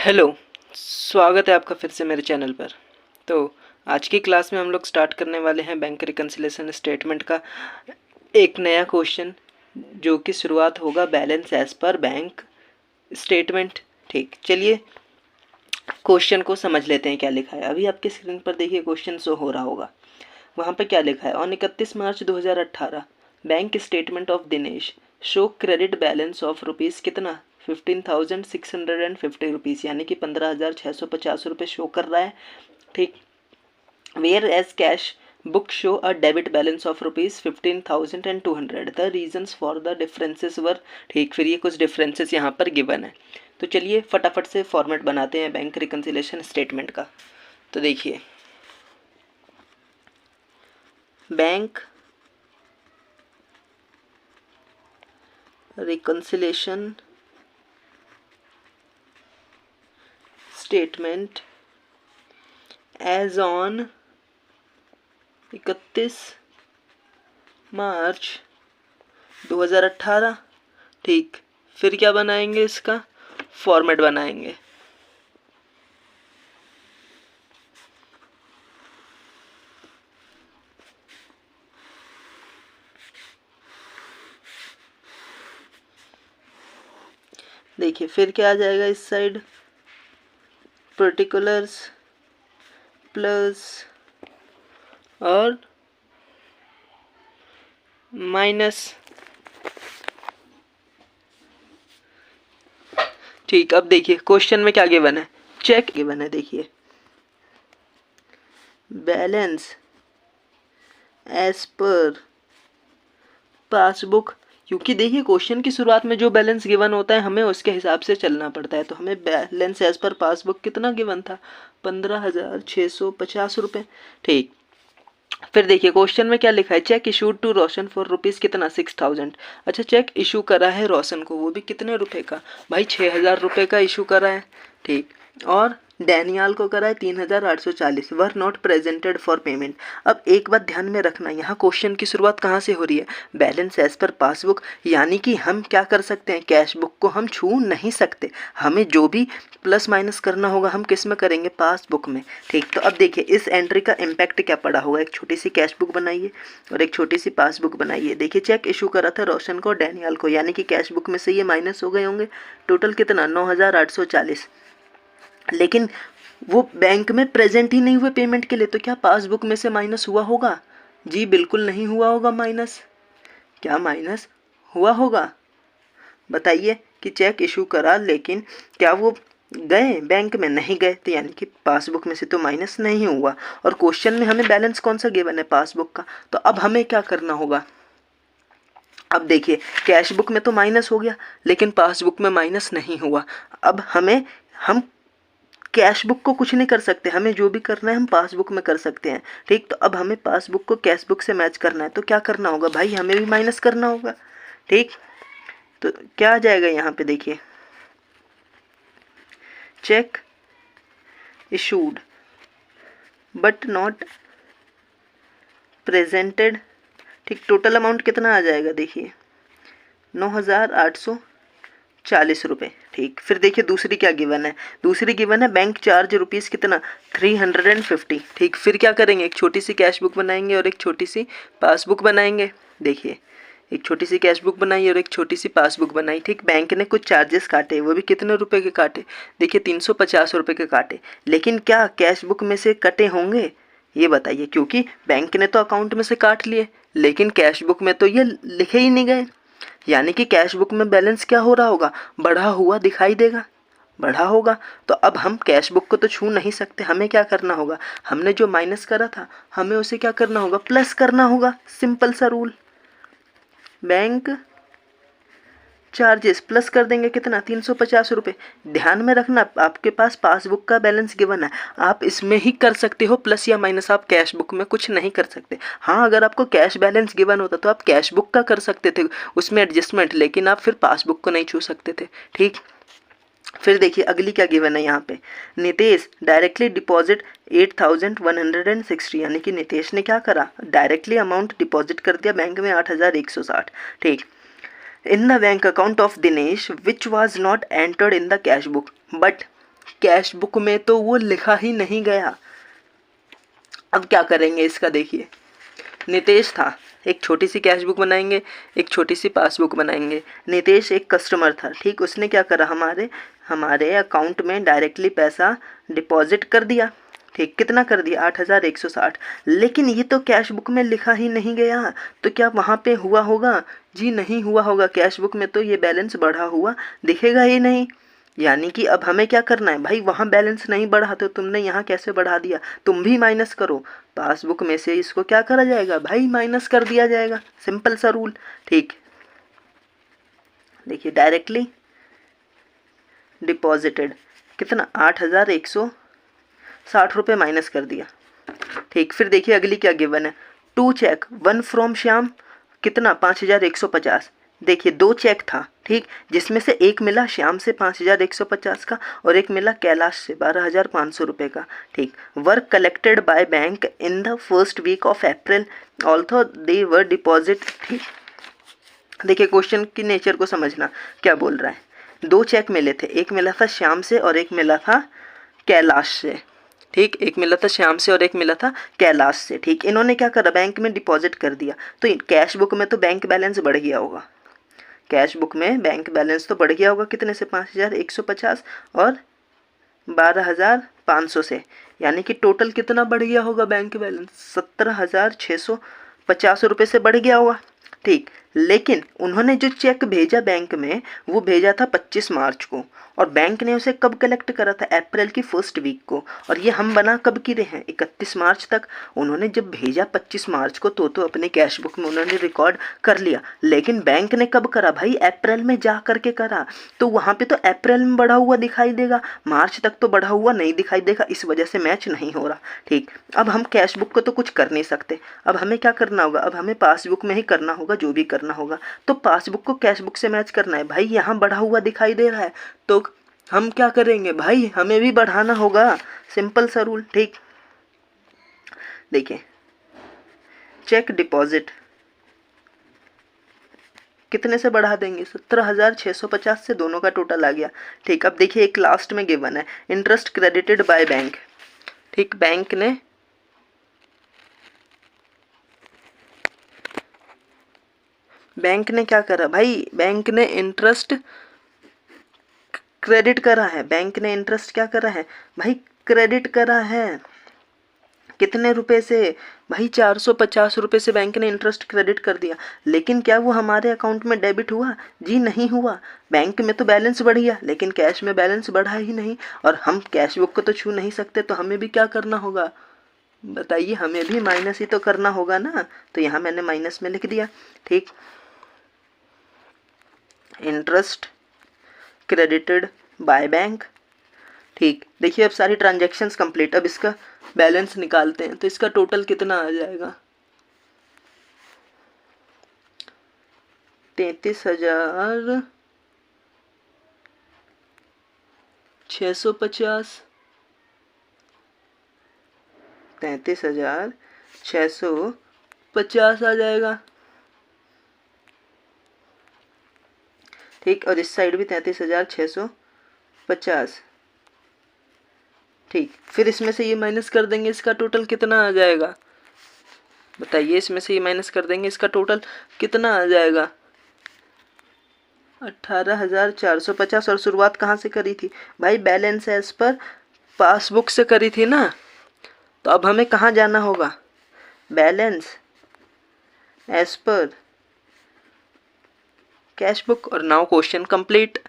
Hello. स्वागत है आपका फिर से मेरे चैनल पर। तो आज की क्लास में हम लोग स्टार्ट करने वाले हैं बैंक रिकन्सिलेशन स्टेटमेंट का एक नया क्वेश्चन, जो कि शुरुआत होगा balance as per bank statement. ठीक, चलिए क्वेश्चन को समझ लेते हैं क्या लिखा है। अभी आपके स्क्रीन पर देखिए क्वेश्चन शो हो रहा होगा, वहाँ पे क्या लिखा है। On 31 March 2018 bank statement of Dinesh show credit balance of rupees कितना 15,650 रुपीज़, यानी कि 15,650 रुपये शो कर रहा है। ठीक, whereas cash book show a debit balance of rupees 15,200। The reasons for the differences were. ठीक, फिर ये कुछ डिफरेंसेस यहाँ पर गिवन है। तो चलिए फटाफट से फॉर्मेट बनाते हैं बैंक रिकन्सिलेशन स्टेटमेंट का। तो देखिए, bank reconciliation statement as on 31 March 2018। ठीक, फिर क्या बनाएंगे, इसका फॉर्मेट बनाएंगे। देखिए फिर क्या आ जाएगा इस साइड, पर्टिकुलर्स प्लस और माइनस। ठीक, अब देखिए क्वेश्चन में क्या गिवन है, चेक गिवन है। देखिए बैलेंस एज पर पासबुक, क्योंकि देखिए क्वेश्चन की शुरुआत में जो बैलेंस गिवन होता है हमें उसके हिसाब से चलना पड़ता है। तो हमें बैलेंस एज पर पासबुक कितना गिवन था, 15,650 रुपये। ठीक, फिर देखिए क्वेश्चन में क्या लिखा है, cheque issued to Roshan for rupees कितना 6,000। अच्छा, चेक इशू करा है रोशन को, वो भी कितने रुपए का भाई, 6,000 रुपये का इशू करा है। ठीक, और डैनियल को करा है 3,840। Were not presented for payment. अब एक बात ध्यान में रखना, यहाँ क्वेश्चन की शुरुआत कहाँ से हो रही है, बैलेंस एज पर पासबुक, यानी कि हम क्या कर सकते हैं, कैश बुक को हम छू नहीं सकते। हमें जो भी प्लस माइनस करना होगा हम किस में करेंगे, पासबुक में। ठीक, तो अब देखिए इस एंट्री का इम्पैक्ट क्या पड़ा होगा, एक छोटी सी कैश बुक बनाइए और एक छोटी सी पासबुक बनाइए। देखिए चेक इशू करा था रोशन को डैनियल को, यानी कि कैश बुक में से ये माइनस हो गए होंगे। टोटल कितना, 9,840। लेकिन वो बैंक में प्रेजेंट ही नहीं हुए पेमेंट के लिए, तो क्या पासबुक में से माइनस हुआ होगा? जी बिल्कुल नहीं हुआ होगा माइनस। क्या माइनस हुआ होगा, बताइए। कि चेक इशू करा लेकिन क्या वो गए बैंक में, नहीं गए, तो यानी कि पासबुक में से तो माइनस नहीं हुआ। और क्वेश्चन में हमें बैलेंस कौन सा गिवन है, पासबुक का। तो अब हमें क्या करना होगा, अब देखिए कैश बुक में तो माइनस हो गया लेकिन पासबुक में माइनस नहीं हुआ। अब हम कैश बुक को कुछ नहीं कर सकते, हमें जो भी करना है हम पासबुक में कर सकते हैं। ठीक, तो अब हमें पासबुक को कैश बुक से मैच करना है, तो क्या करना होगा भाई, हमें भी माइनस करना होगा। ठीक, तो क्या आ जाएगा यहाँ पे, देखिए check issued but not presented. ठीक, टोटल अमाउंट कितना आ जाएगा, देखिए 9,840 रुपये। ठीक, फिर देखिए दूसरी क्या गिवन है, दूसरी गिवन है बैंक चार्ज रुपीज़ कितना 350। ठीक, फिर क्या करेंगे, एक छोटी सी कैश बुक बनाएंगे और एक छोटी सी पासबुक बनाएंगे। देखिए एक छोटी सी कैश बुक बनाई और एक छोटी सी पासबुक बनाई। ठीक, बैंक ने कुछ चार्जेस काटे, वो भी कितने रुपए के काटे, देखिए 350 रुपये के काटे। लेकिन क्या कैश बुक में से कटे होंगे, ये बताइए, क्योंकि बैंक ने तो अकाउंट में से काट लिए लेकिन कैश बुक में तो ये लिखे ही नहीं गए। यानी कि कैश बुक में बैलेंस क्या हो रहा होगा, बढ़ा हुआ दिखाई देगा, बढ़ा होगा। तो अब हम कैश बुक को तो छू नहीं सकते, हमें क्या करना होगा, हमने जो माइनस करा था हमें उसे क्या करना होगा, प्लस करना होगा। सिंपल सा रूल, बैंक चार्जेस प्लस कर देंगे कितना 350 रुपये। ध्यान में रखना आपके पास पासबुक का बैलेंस गिवन है, आप इसमें ही कर सकते हो प्लस या माइनस, आप कैश बुक में कुछ नहीं कर सकते। हाँ, अगर आपको कैश बैलेंस गिवन होता तो आप कैश बुक का कर सकते थे उसमें एडजस्टमेंट, लेकिन आप फिर पासबुक को नहीं छू सकते थे। ठीक, फिर देखिए अगली क्या गिवन है यहाँ पे, नितेश डायरेक्टली डिपॉजिट 8,160, यानी कि नितेश ने क्या करा, डायरेक्टली अमाउंट डिपॉजिट कर दिया बैंक में 8,160। ठीक, in the bank account of Dinesh which was not entered in the cash book but cash book में तो वो लिखा ही नहीं गया। अब क्या करेंगे इसका, देखिए नितेश था, एक छोटी सी कैश बुक बनाएंगे, एक छोटी सी पासबुक बनाएंगे। नितेश एक कस्टमर था, ठीक, उसने क्या करा, हमारे अकाउंट में डायरेक्टली पैसा डिपॉजिट कर दिया, ठीक, कितना कर दिया, 8,160। लेकिन ये तो कैश बुक में लिखा ही नहीं गया, तो क्या वहाँ पे हुआ होगा? जी नहीं हुआ होगा। कैश बुक में तो ये बैलेंस बढ़ा हुआ दिखेगा ही नहीं। यानी कि अब हमें क्या करना है भाई, वहाँ बैलेंस नहीं बढ़ा तो तुमने यहाँ कैसे बढ़ा दिया, तुम भी माइनस करो। पासबुक में से इसको क्या करा जाएगा भाई, माइनस कर दिया जाएगा, सिंपल सा रूल, ठीक। देखिए डायरेक्टली डिपॉजिटेड कितना, 8,160 रुपये माइनस कर दिया, ठीक। फिर देखिए अगली क्या गिवन है, 2 चेक, 1 फ्रॉम श्याम, कितना, 5,150। देखिए 2 चेक था, ठीक, जिसमें से एक मिला श्याम से 5,150 का और एक मिला कैलाश से 12,500 रुपये का, ठीक। Work collected by bank in the first week of April although they were deposit, ठीक। देखिए क्वेश्चन की नेचर को समझना, क्या बोल रहा है, 2 चेक मिले थे, एक मिला था श्याम से और एक मिला था कैलाश से, ठीक, एक मिला था श्याम से और एक मिला था कैलाश से, ठीक। इन्होंने क्या करा, बैंक में डिपॉजिट कर दिया, तो कैश बुक में तो बैंक बैलेंस बढ़ गया होगा, कैश बुक में बैंक बैलेंस तो बढ़ गया होगा, कितने से, 5,150 और 12,500 से, यानी कि टोटल कितना बढ़ गया होगा बैंक बैलेंस, 17,650 रुपये से बढ़ गया होगा, ठीक। लेकिन उन्होंने जो चेक भेजा बैंक में, वो भेजा था 25 मार्च को, और बैंक ने उसे कब कलेक्ट करा था, अप्रैल की फर्स्ट वीक को, और ये हम बना कब की रहे हैं, 31 मार्च तक। उन्होंने जब भेजा 25 मार्च को तो अपने कैश बुक में उन्होंने रिकॉर्ड कर लिया, लेकिन बैंक ने कब करा भाई, अप्रैल में जा करके करा, तो वहाँ पे तो अप्रैल में बढ़ा हुआ दिखाई देगा, मार्च तक तो बढ़ा हुआ नहीं दिखाई देगा, इस वजह से मैच नहीं हो रहा, ठीक। अब हम कैश बुक को तो कुछ कर नहीं सकते, अब हमें क्या करना होगा, अब हमें पासबुक में ही करना होगा जो भी करना होगा। तो पासबुक को कैश बुक से मैच करना है भाई, यहाँ बढ़ा हुआ दिखाई दे रहा है, तो हम क्या करेंगे भाई, हमें भी बढ़ाना होगा, सिंपल सा रूल, ठीक। देखिए चेक डिपॉजिट कितने से बढ़ा देंगे, 17,650 से, दोनों का टोटल आ गया, ठीक। अब देखिए एक लास्ट में गिवन है, इंटरेस्ट क्रेडिटेड बाय बैंक, ठीक। बैंक ने क्या करा भाई, बैंक ने इंटरेस्ट क्रेडिट करा है, बैंक ने इंटरेस्ट क्या करा है भाई, क्रेडिट करा है, कितने रुपए से भाई, 450 रुपये से बैंक ने इंटरेस्ट क्रेडिट कर दिया। लेकिन क्या वो हमारे अकाउंट में डेबिट हुआ, जी नहीं हुआ। बैंक में तो बैलेंस बढ़ गया, लेकिन कैश में बैलेंस बढ़ा ही नहीं, और हम कैश बुक को तो छू नहीं सकते, तो हमें भी क्या करना होगा बताइए, हमें भी माइनस ही तो करना होगा ना, तो यहाँ मैंने माइनस में लिख दिया, ठीक। इंटरेस्ट क्रेडिटेड बाय बैंक, ठीक। देखिए अब सारी ट्रांजैक्शंस कंप्लीट, अब इसका बैलेंस निकालते हैं, तो इसका टोटल कितना आ जाएगा, 33,650, 33,650 आ जाएगा, ठीक। और इस साइड भी 33,650, ठीक। फिर इसमें से ये माइनस कर देंगे, इसका टोटल कितना आ जाएगा बताइए, इसमें से ये माइनस कर देंगे, इसका टोटल कितना आ जाएगा, 18,450। और शुरुआत कहाँ से करी थी भाई, बैलेंस एज पर पासबुक से करी थी ना, तो अब हमें कहाँ जाना होगा, balance as per cash book, और नाउ क्वेश्चन कंप्लीट।